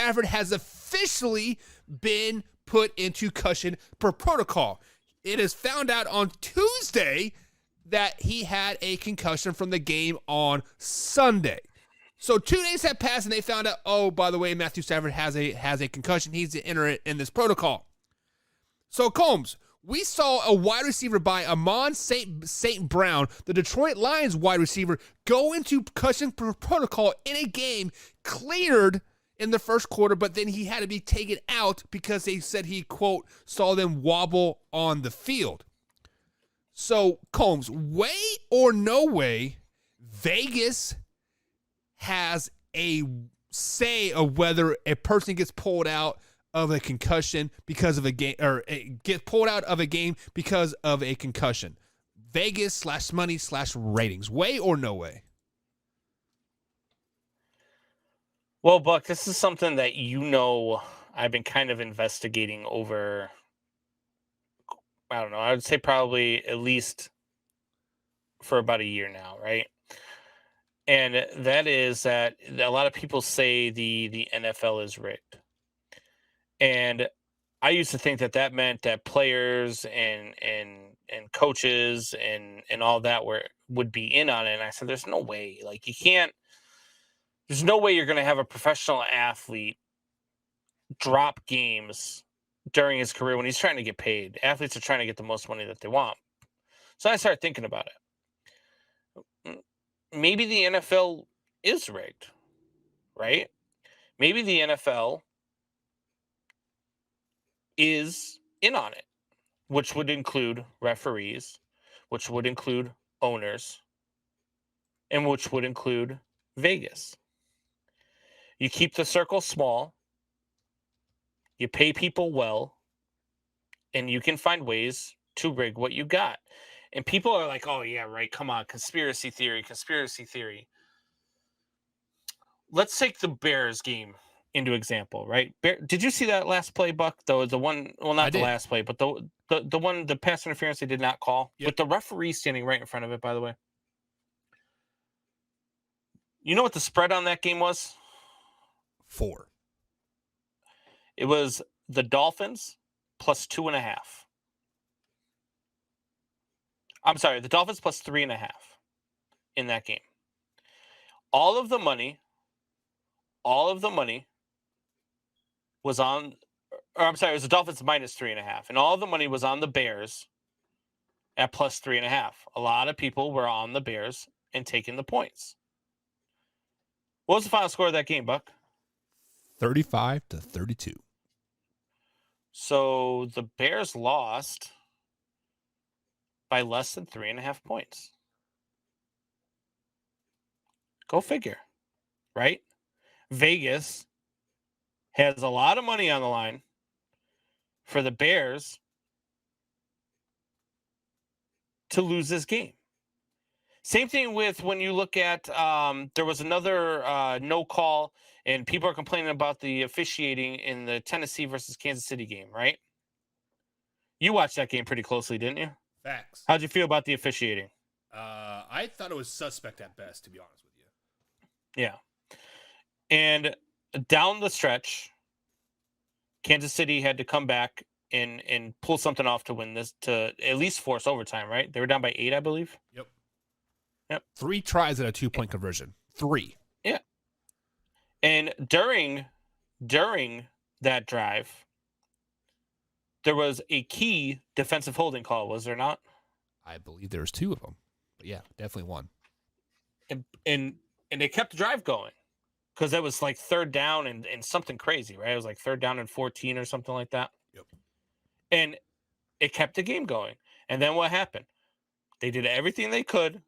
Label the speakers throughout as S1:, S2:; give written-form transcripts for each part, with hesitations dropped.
S1: Stafford has officially been put into concussion protocol. It is found out on Tuesday that he had a concussion from the game on Sunday. So 2 days have passed, and they found out, oh, by the way, Matthew Stafford has a concussion. He's to enter it in this protocol. So, Combs, we saw a wide receiver by Amon St. Brown, the Detroit Lions wide receiver, go into concussion protocol in a game, cleared in the first quarter, but then he had to be taken out because they said he, quote, saw them wobble on the field. So, Combs, way or no way, Vegas has a say of whether a person gets pulled out of a concussion because of a game, or get pulled out of a game because of a concussion. Vegas /money/ratings. Way or no way?
S2: Well, Buck, this is something that I've been kind of investigating over, I don't know, I would say probably at least for about a year now, right? And that is that a lot of people say the NFL is rigged. And I used to think that meant that players and coaches and all that would be in on it. And I said, there's no way. Like, there's no way you're going to have a professional athlete drop games during his career when he's trying to get paid. Athletes are trying to get the most money that they want. So I started thinking about it. Maybe the NFL is rigged, right? Maybe the NFL is in on it, which would include referees, which would include owners, and which would include Vegas. You keep the circle small, you pay people well, and you can find ways to rig what you got. And people are like, oh, yeah, right, come on, conspiracy theory. Let's take the Bears game into example, right? Did you see that last play, Buck? The one, well, not the last play, but the one, the pass interference they did not call, with the referee standing right in front of it, by the way. You know what the spread on that game was?
S1: 4.
S2: It was the Dolphins plus 2.5. I'm sorry, the Dolphins plus 3.5 in that game. All of the money was on, or I'm sorry, it was the Dolphins minus 3.5, and all the money was on the Bears at plus 3.5. A lot of people were on the Bears and taking the points. What was the final score of that game, Buck?
S1: 35-32.
S2: So the Bears lost by less than 3.5 points. Go figure, right? Vegas has a lot of money on the line for the Bears to lose this game. Same thing with when you look at, there was another no call, and people are complaining about the officiating in the Tennessee versus Kansas City game, right? You watched that game pretty closely, didn't you?
S1: Facts.
S2: How'd you feel about the officiating?
S1: I thought it was suspect at best, to be honest with you.
S2: Yeah. And down the stretch, Kansas City had to come back and pull something off to win this, to at least force overtime, right? They were down by 8, I believe.
S1: Yep.
S2: 3
S1: tries at a 2-point conversion. 3.
S2: Yeah. And during that drive, there was a key defensive holding call, was there not?
S1: I believe there's 2 of them. But yeah, definitely one.
S2: And they kept the drive going because that was like 3rd down and something crazy, right? It was like 3rd down and 14 or something like that.
S1: Yep.
S2: And it kept the game going. And then what happened? They did everything they could.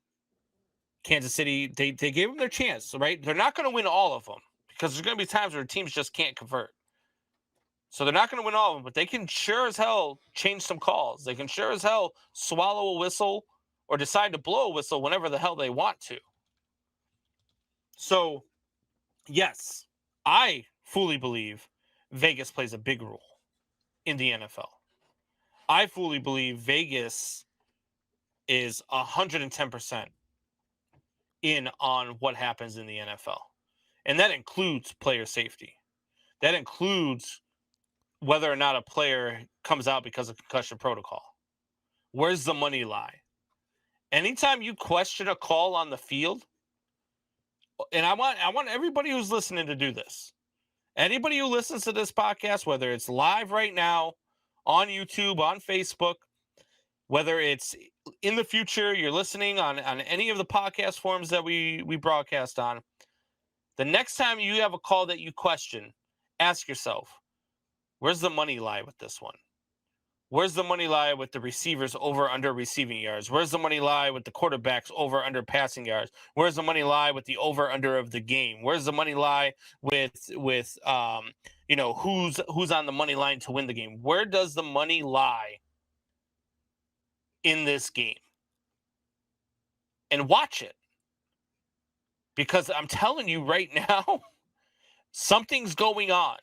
S2: Kansas City, they gave them their chance, right? They're not going to win all of them because there's going to be times where teams just can't convert. So they're not going to win all of them, but they can sure as hell change some calls. They can sure as hell swallow a whistle or decide to blow a whistle whenever the hell they want to. So, yes, I fully believe Vegas plays a big role in the NFL. I fully believe Vegas is 110% in on what happens in the NFL. And that includes player safety. That includes whether or not a player comes out because of concussion protocol. Where's the money lie? Anytime you question a call on the field, and I want everybody who's listening to do this. Anybody who listens to this podcast, whether it's live right now, on YouTube, on Facebook, whether it's in the future, you're listening on any of the podcast forums that we broadcast on, the next time you have a call that you question, ask yourself, where's the money lie with this one? Where's the money lie with the receivers over under receiving yards? Where's the money lie with the quarterbacks over under passing yards? Where's the money lie with the over under of the game? Where's the money lie with who's on the money line to win the game? Where does the money lie in this game? And watch it. Because I'm telling you right now, something's going on.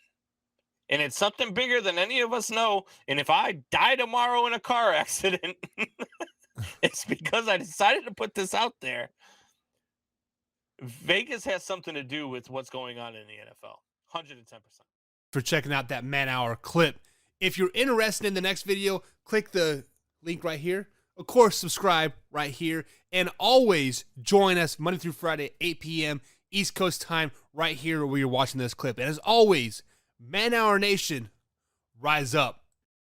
S2: And it's something bigger than any of us know. And if I die tomorrow in a car accident, it's because I decided to put this out there. Vegas has something to do with what's going on in the NFL. 110%.
S1: For checking out that man-hour clip. If you're interested in the next video, click the link right here. Of course, subscribe right here. And always join us Monday through Friday, 8 p.m. East Coast time, right here where you're watching this clip. And as always, Man Hour Nation, rise up.